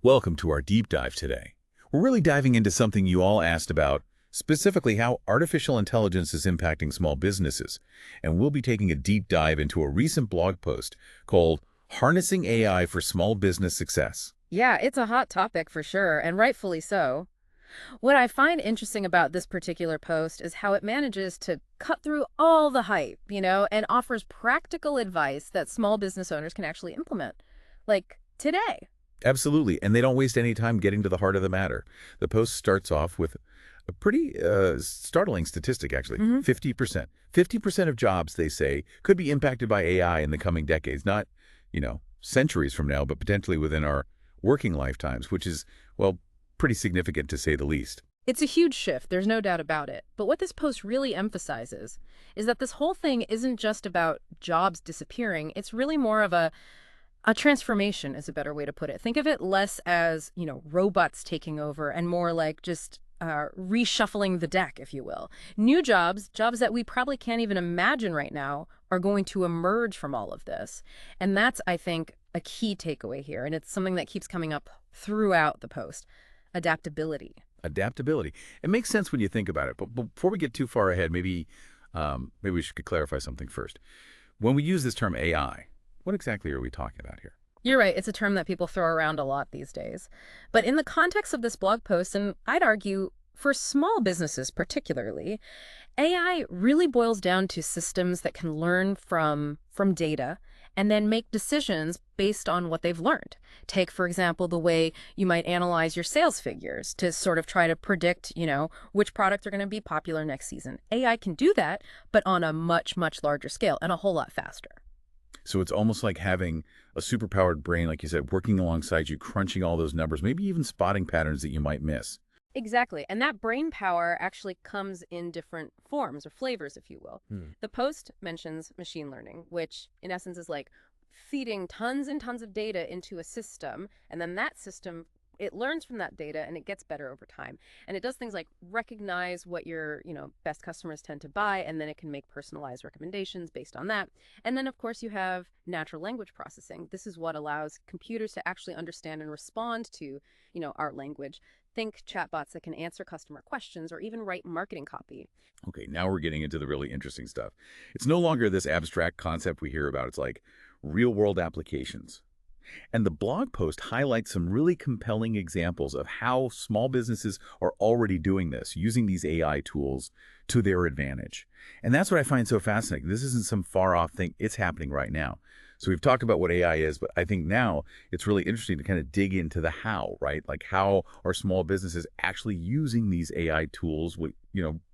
Welcome to our deep dive today. We're really diving into something you all asked about, specifically how artificial intelligence is impacting small businesses. And we'll be taking a deep dive into a recent blog post called Harnessing AI for Small Business Success. Yeah, it's a hot topic for sure, and rightfully so. What I find interesting about this particular post is how it manages to cut through all the hype, and offers practical advice that small business owners can actually implement. Like today. Absolutely, and they don't waste any time getting to the heart of the matter. The post starts off with a pretty startling statistic, actually. hmm 50%. 50% of jobs, they say, could be impacted by AI in the coming decades. Not, centuries from now, but potentially within our working lifetimes, which is, well, pretty significant to say the least. It's a huge shift, there's no doubt about it. But what this post really emphasizes is that this whole thing isn't just about jobs disappearing, it's really more of a transformation is a better way to put it. Think of it less as, robots taking over and more like just reshuffling the deck, if you will. New jobs that we probably can't even imagine right now, are going to emerge from all of this. And that's, I think, a key takeaway here. And it's something that keeps coming up throughout the post. Adaptability. Adaptability. It makes sense when you think about it, but before we get too far ahead, maybe we should clarify something first. When we use this term AI, what exactly are we talking about here? You're right, it's a term that people throw around a lot these days. But in the context of this blog post, and I'd argue for small businesses particularly, AI really boils down to systems that can learn from data and then make decisions based on what they've learned. Take, for example, the way you might analyze your sales figures to sort of try to predict, which products are going to be popular next season. AI can do that, but on a much, much larger scale and a whole lot faster. So it's almost like having a superpowered brain, like you said, working alongside you, crunching all those numbers, maybe even spotting patterns that you might miss. Exactly. And that brain power actually comes in different forms or flavors, if you will. Hmm. The post mentions machine learning, which in essence is like feeding tons and tons of data into a system, and then that system, it learns from that data and it gets better over time. And it does things like recognize what your, best customers tend to buy, and then it can make personalized recommendations based on that. And then of course you have natural language processing. This is what allows computers to actually understand and respond to, our language. Think chatbots that can answer customer questions or even write marketing copy. Okay, now we're getting into the really interesting stuff. It's no longer this abstract concept we hear about. It's like real-world applications. And the blog post highlights some really compelling examples of how small businesses are already doing this, using these AI tools to their advantage. And that's what I find so fascinating. This isn't some far-off thing. It's happening right now. So we've talked about what AI is, but I think now it's really interesting to kind of dig into the how, right? Like how are small businesses actually using these AI tools,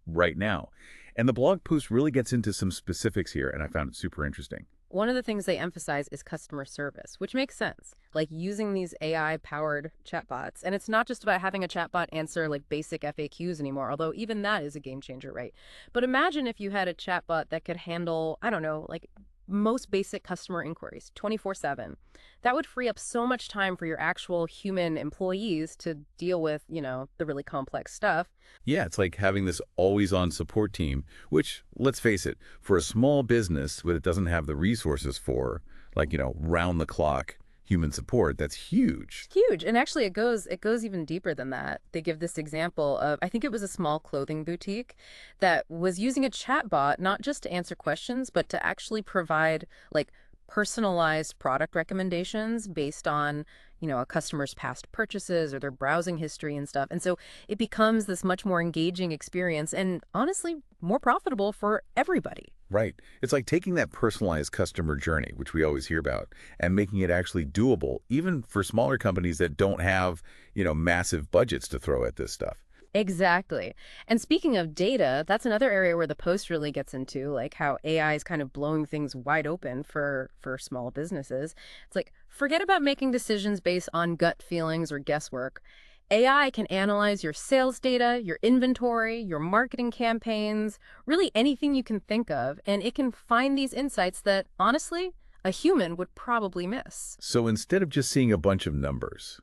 right now? And the blog post really gets into some specifics here, and I found it super interesting. One of the things they emphasize is customer service, which makes sense. Like using these AI-powered chatbots. And it's not just about having a chatbot answer like basic FAQs anymore, although even that is a game changer, right? But imagine if you had a chatbot that could handle, I don't know, like most basic customer inquiries 24/7. That would free up so much time for your actual human employees to deal with, the really complex stuff. Yeah, it's like having this always-on support team, which, let's face it, for a small business that doesn't have the resources for, like, round-the-clock human support, that's huge. Huge. And actually it goes even deeper than that. They give this example of, I think it was a small clothing boutique that was using a chatbot not just to answer questions, but to actually provide like personalized product recommendations based on, a customer's past purchases or their browsing history and stuff. And so it becomes this much more engaging experience and honestly more profitable for everybody. Right. It's like taking that personalized customer journey, which we always hear about, and making it actually doable, even for smaller companies that don't have, massive budgets to throw at this stuff. Exactly. And speaking of data, that's another area where the post really gets into like how AI is kind of blowing things wide open for small businesses. It's like forget about making decisions based on gut feelings or guesswork. AI can analyze your sales data, your inventory, your marketing campaigns, really anything you can think of, and it can find these insights that honestly a human would probably miss. So instead of just seeing a bunch of numbers,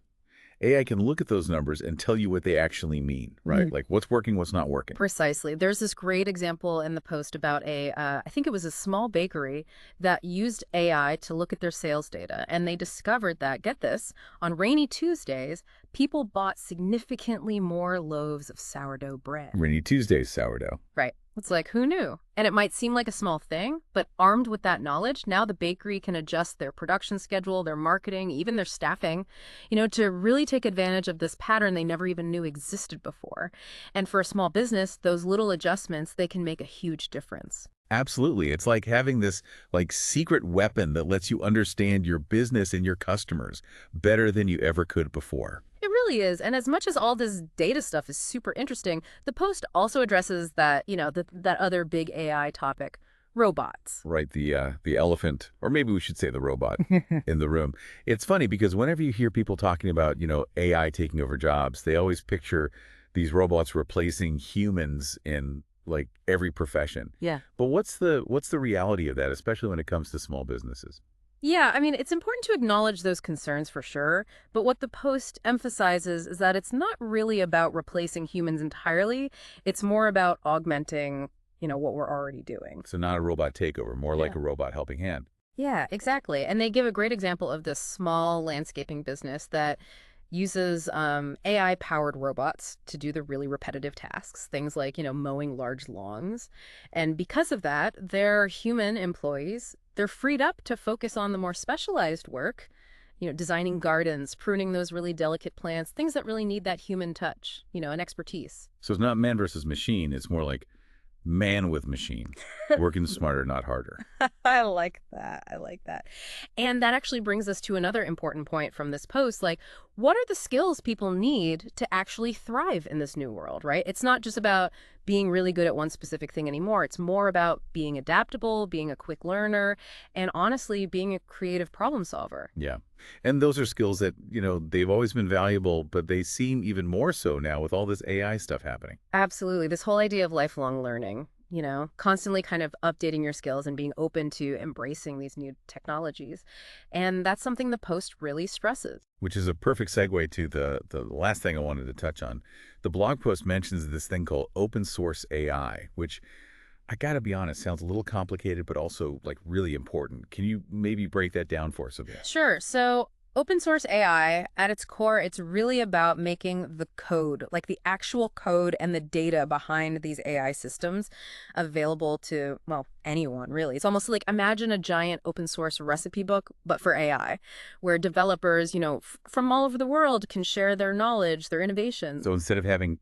AI can look at those numbers and tell you what they actually mean, right? Like what's working, what's not working. Precisely. There's this great example in the post about I think it was a small bakery that used AI to look at their sales data. And they discovered that, get this, on rainy Tuesdays, people bought significantly more loaves of sourdough bread. Rainy Tuesdays sourdough. Right. It's like, who knew? And it might seem like a small thing, but armed with that knowledge, now the bakery can adjust their production schedule, their marketing, even their staffing, to really take advantage of this pattern they never even knew existed before. And for a small business, those little adjustments, they can make a huge difference. Absolutely. It's like having this secret weapon that lets you understand your business and your customers better than you ever could before. It really is. And as much as all this data stuff is super interesting, the post also addresses that, that other big AI topic, robots. Right, the elephant, or maybe we should say the robot in the room. It's funny because whenever you hear people talking about, AI taking over jobs, they always picture these robots replacing humans in every profession. Yeah. But what's the reality of that, especially when it comes to small businesses? Yeah, I mean, it's important to acknowledge those concerns for sure, but what the post emphasizes is that it's not really about replacing humans entirely. It's more about augmenting, what we're already doing. So not a robot takeover, more like a robot helping hand. Yeah, exactly. And they give a great example of this small landscaping business that uses AI-powered robots to do the really repetitive tasks, things like, mowing large lawns. And because of that, their human employees, they're freed up to focus on the more specialized work, designing gardens, pruning those really delicate plants, things that really need that human touch, and expertise. So it's not man versus machine. It's more like man with machine, working smarter, not harder. I like that. I like that. And that actually brings us to another important point from this post. What are the skills people need to actually thrive in this new world, right? It's not just about being really good at one specific thing anymore. It's more about being adaptable, being a quick learner, and honestly, being a creative problem solver. Yeah. And those are skills that, they've always been valuable, but they seem even more so now with all this AI stuff happening. Absolutely. This whole idea of lifelong learning, constantly kind of updating your skills and being open to embracing these new technologies. And that's something the post really stresses. Which is a perfect segue to the last thing I wanted to touch on. The blog post mentions this thing called open source AI, which I got to be honest, sounds a little complicated, but also really important. Can you maybe break that down for us a bit? Sure. So open source AI, at its core, it's really about making the code, the actual code and the data behind these AI systems available to, well, anyone, really. It's almost like imagine a giant open source recipe book, but for AI, where developers, from all over the world can share their knowledge, their innovations. So instead of having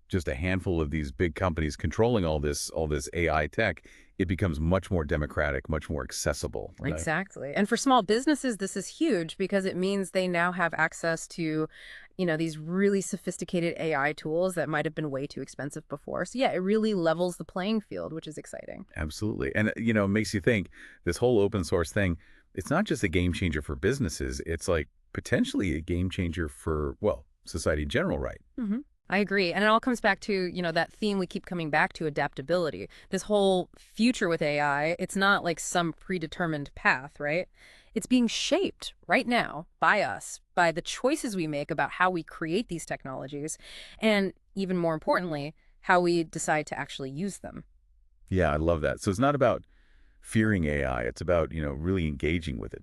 just a handful of these big companies controlling all this AI tech, it becomes much more democratic, much more accessible. Right? Exactly. And for small businesses, this is huge because it means they now have access to, these really sophisticated AI tools that might have been way too expensive before. So yeah, it really levels the playing field, which is exciting. Absolutely. And, it makes you think this whole open source thing, it's not just a game changer for businesses. It's potentially a game changer for, society in general, right? Mm-hmm. I agree. And it all comes back to, that theme we keep coming back to, adaptability. This whole future with AI, it's not like some predetermined path, right? It's being shaped right now by us, by the choices we make about how we create these technologies, and even more importantly, how we decide to actually use them. Yeah, I love that. So it's not about fearing AI. It's about, really engaging with it,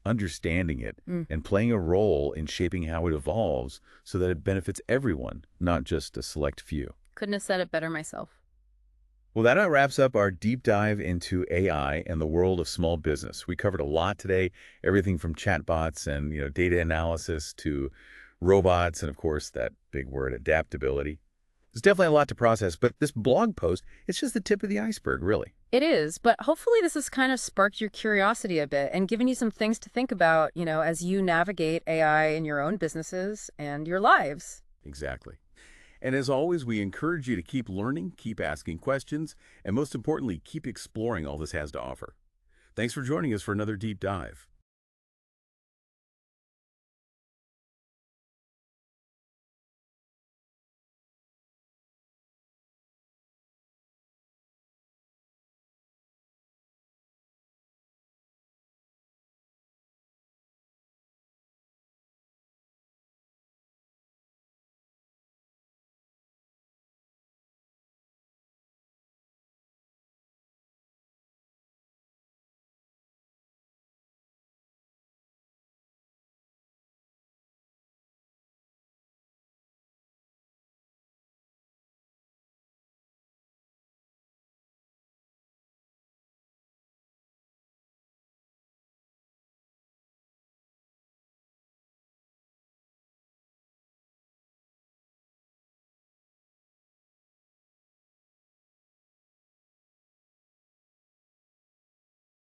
understanding it, and playing a role in shaping how it evolves so that it benefits everyone, not just a select few. Couldn't have said it better myself. Well, that wraps up our deep dive into AI and the world of small business. We covered a lot today, everything from chatbots and data analysis to robots and, of course, that big word, adaptability. There's definitely a lot to process, but this blog post, it's just the tip of the iceberg, really. It is, but hopefully this has kind of sparked your curiosity a bit and given you some things to think about, as you navigate AI in your own businesses and your lives. Exactly. And as always, we encourage you to keep learning, keep asking questions, and most importantly, keep exploring all this has to offer. Thanks for joining us for another deep dive.